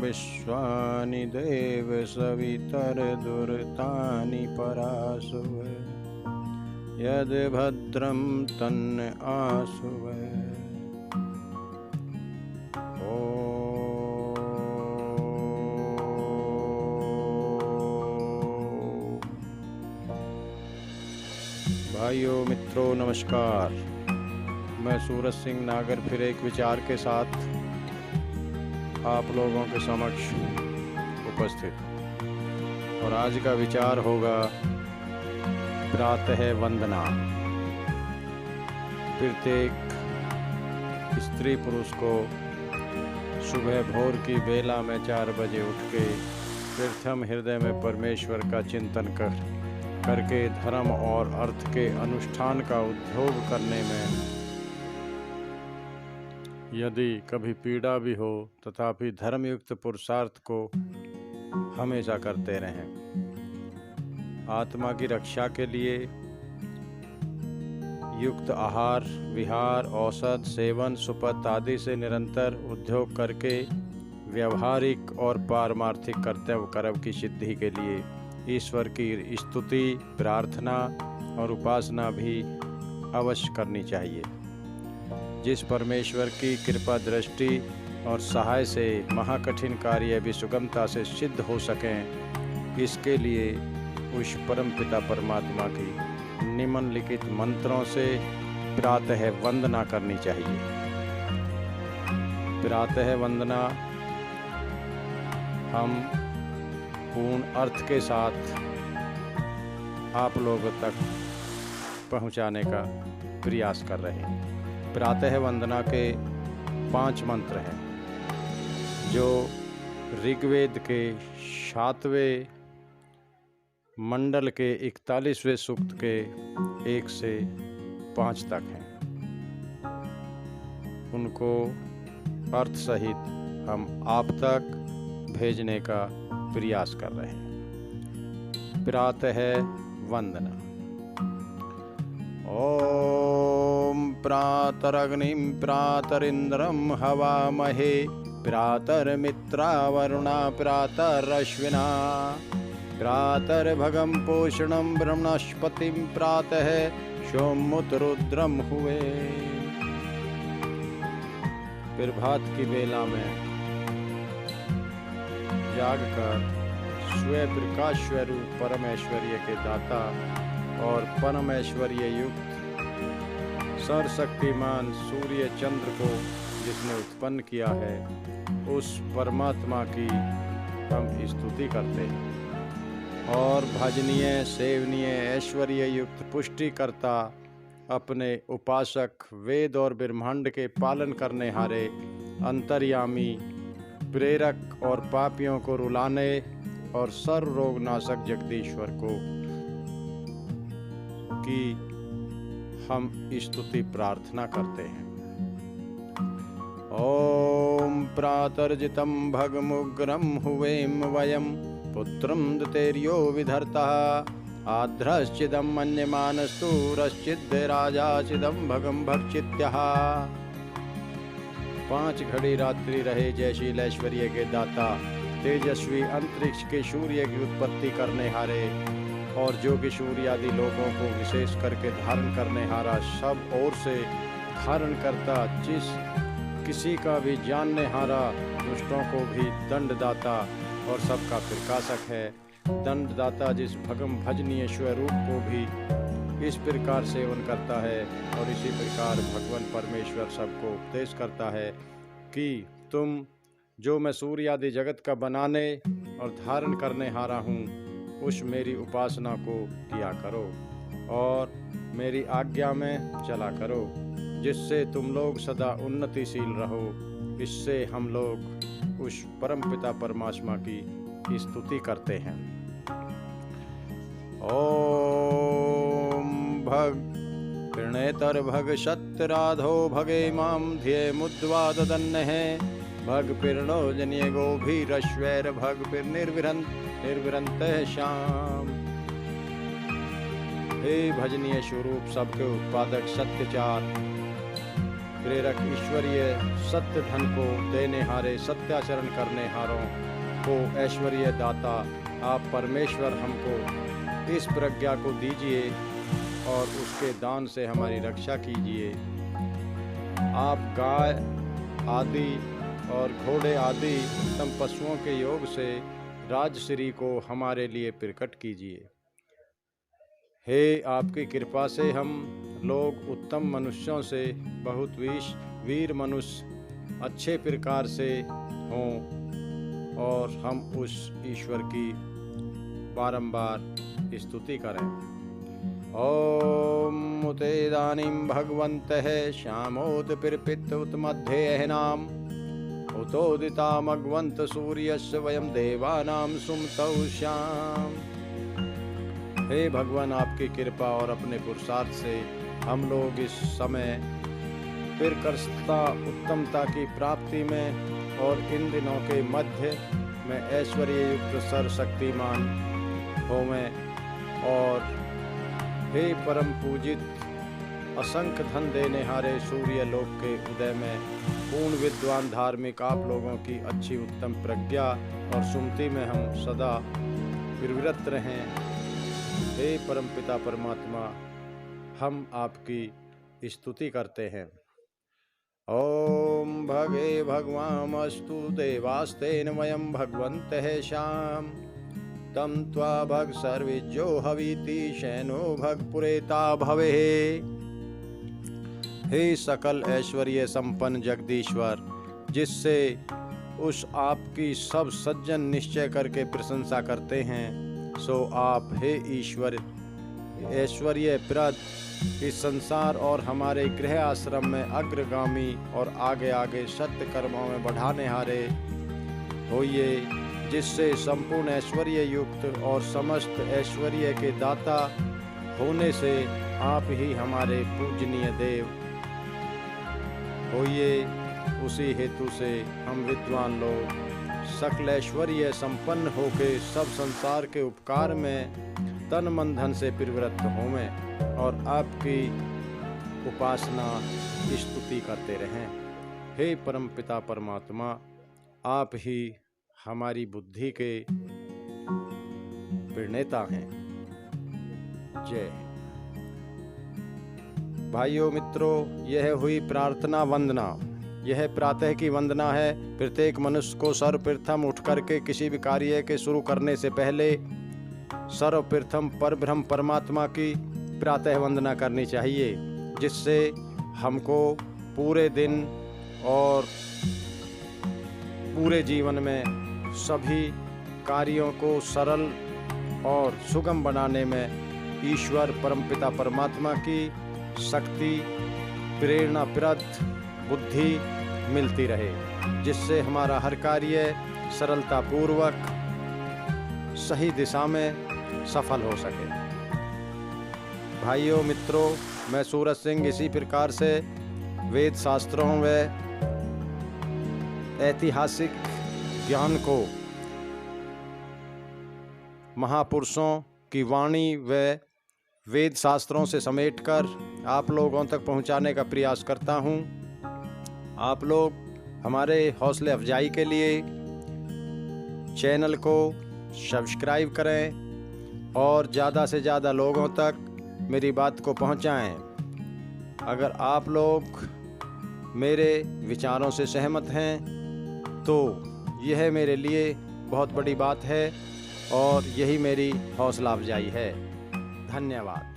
विश्वानि देव सवितर्दुर्तानि परासुव यद् भद्रं तन्न आसुव। भाइयों मित्रों नमस्कार। मैं सूरज सिंह नागर फिर एक विचार के साथ आप लोगों के समक्ष उपस्थित, और आज का विचार होगा प्रातः वंदना। प्रत्येक स्त्री पुरुष को सुबह भोर की बेला में 4 बजे उठ के प्रथम हृदय में परमेश्वर का चिंतन करके धर्म और अर्थ के अनुष्ठान का उद्योग करने में यदि कभी पीड़ा भी हो तथापि धर्मयुक्त पुरुषार्थ को हमेशा करते रहें। आत्मा की रक्षा के लिए युक्त आहार विहार औषध सेवन सुपथ आदि से निरंतर उद्योग करके व्यावहारिक और पारमार्थिक कर्तव्य कर्म की सिद्धि के लिए ईश्वर की स्तुति प्रार्थना और उपासना भी अवश्य करनी चाहिए। जिस परमेश्वर की कृपा दृष्टि और सहाय से महाकठिन कार्य भी सुगमता से सिद्ध हो सकें, इसके लिए उस परम पिता परमात्मा की निम्नलिखित मंत्रों से प्रातः वंदना करनी चाहिए। प्रातः वंदना हम पूर्ण अर्थ के साथ आप लोगों तक पहुंचाने का प्रयास कर रहे हैं। प्रातः वंदना के 5 मंत्र हैं जो ऋग्वेद के 7वें मंडल के 41वें सूक्त के 1 से 5 तक हैं। उनको अर्थ सहित हम आप तक भेजने का प्रयास कर रहे हैं। प्रातः वंदना। ओम प्रातरग्निं प्रातरिंद्रं हवामहे प्रातर्मित्रावरुणा प्रातरश्विना प्रातर्भगं पोषणं ब्रह्मणस्पतिं प्रातः सोमुत रुद्रम हुए। प्रभात की बेला में जागकर स्वयं प्रकाश स्वरूप परमेश्वर्य के दाता और परमेश्वर्य युक्त सर्वशक्तिमान सूर्य चंद्र को जिसने उत्पन्न किया है, उस परमात्मा की हम स्तुति करते हैं और भजनीय सेवनीय ऐश्वर्य युक्त पुष्टिकर्ता अपने उपासक वेद और ब्रह्मांड के पालन करने हारे अंतर्यामी प्रेरक और पापियों को रुलाने और सर्व रोग नाशक जगदीश्वर को की हम स्तुति प्रार्थना करते हैं। ओम प्रातर्जितं भगमुग्रं हुवेम वयं पुत्रं दतेर्यो विधर्ता आध्रश्चिदं मन्यमानस्तु रश्चिद् राजाचिदं भगं भक्षित्यः। 5 घड़ी रात्रि रहे जयशील ऐश्वर्य के दाता तेजस्वी अंतरिक्ष के सूर्य की उत्पत्ति करने हारे और जो कि सूर्य आदि लोगों को विशेष करके धारण करने हारा सब ओर से धारण करता जिस किसी का भी जानने हारा दुष्टों को भी दंडदाता और सबका प्रकाशक है। दंडदाता जिस भगम भजनीय स्वरूप को भी इस प्रकार सेवन करता है और इसी प्रकार भगवान परमेश्वर सबको उपदेश करता है कि तुम जो मैं सूर्य आदि जगत का बनाने और धारण करने हारा हूँ, उस मेरी उपासना को किया करो और मेरी आज्ञा में चला करो, जिससे तुम लोग सदा उन्नतिशील रहो। इससे हम लोग उस परम पिता परमात्मा की स्तुति करते हैं। ओम भग प्रणेतर्भग सत्यराधो भगे मां ध्येय मुद्वादन्नः भग पिर्णो जनिय गोभीरश्वैर भग पिर निर्विरंत श्याम। हे भजनीय स्वरूप सबके उत्पादक सत्यचार प्रेरक ईश्वरीय सत्य धन को देने हारे सत्याचरण करने हारों को ऐश्वर्य दाता आप परमेश्वर हमको इस प्रज्ञा को दीजिए और उसके दान से हमारी रक्षा कीजिए। आप गाय आदि और घोड़े आदि उत्तम पशुओं के योग से राजश्री को हमारे लिए प्रकट कीजिए। हे आपकी कृपा से हम लोग उत्तम मनुष्यों से बहुत वीर मनुष्य अच्छे प्रकार से हों और हम उस ईश्वर की बारंबार स्तुति करें। ओम उतेदानीं भगवन्तः श्यामोत पिरपित उत मध्ये नाम उतोदिता मगवंत सूर्यस्य वयम देवानां सुमतौ श्याम। हे भगवान, आपकी कृपा और अपने पुरुषार्थ से हम लोग इस समय उत्कृष्टता उत्तमता की प्राप्ति में और इन दिनों के मध्य में ऐश्वर्य युक्त सर्वशक्तिमान होवें। और हे परम पूजित असंख्य धन देने हारे सूर्य लोक के उदय में पूर्ण विद्वान धार्मिक आप लोगों की अच्छी उत्तम प्रज्ञा और सुमति में हम सदा प्रवृत्त रहें। हे परम पिता परमात्मा, हम आपकी स्तुति करते हैं। ओम भगे भगवामस्तु देवास्तेन वयम भगवन्तः श्याम तम त्वा भग सर्विज्यो हवीति शैनो भग पुरेता भवे। हे सकल ऐश्वर्य संपन्न जगदीश्वर, जिससे उस आपकी सब सज्जन निश्चय करके प्रशंसा करते हैं, सो आप हे ईश्वर ऐश्वर्य प्रद इस संसार और हमारे गृह आश्रम में अग्रगामी और आगे आगे सत्य कर्मों में बढ़ाने हारे होइए, जिससे संपूर्ण ऐश्वर्य युक्त और समस्त ऐश्वर्य के दाता होने से आप ही हमारे पूजनीय देव होइए। उसी हेतु से हम विद्वान लोग सकल ऐश्वर्य संपन्न होके सब संसार के उपकार में तन मन धन से प्रवृत्त होवें और आपकी उपासना स्तुति करते रहें। हे परम पिता परमात्मा, आप ही हमारी बुद्धि के प्रणेता हैं। जय। भाइयों मित्रों, यह हुई प्रार्थना वंदना। यह प्रातः की वंदना है। प्रत्येक मनुष्य को सर्वप्रथम उठ करके किसी भी कार्य के शुरू करने से पहले सर्वप्रथम परब्रह्म परमात्मा की प्रातः वंदना करनी चाहिए, जिससे हमको पूरे दिन और पूरे जीवन में सभी कार्यों को सरल और सुगम बनाने में ईश्वर परमपिता परमात्मा की शक्ति प्रेरणाप्रद बुद्धि मिलती रहे, जिससे हमारा हर कार्य सरलतापूर्वक सही दिशा में सफल हो सके। भाइयों मित्रों, मैं सूरज सिंह इसी प्रकार से वेद शास्त्रों व ऐतिहासिक ज्ञान को महापुरुषों की वाणी व वेद शास्त्रों से समेटकर आप लोगों तक पहुंचाने का प्रयास करता हूं। आप लोग हमारे हौसले अफजाई के लिए चैनल को सब्सक्राइब करें और ज़्यादा से ज़्यादा लोगों तक मेरी बात को पहुंचाएं। अगर आप लोग मेरे विचारों से सहमत हैं तो यह मेरे लिए बहुत बड़ी बात है और यही मेरी हौसला अफजाई है। धन्यवाद।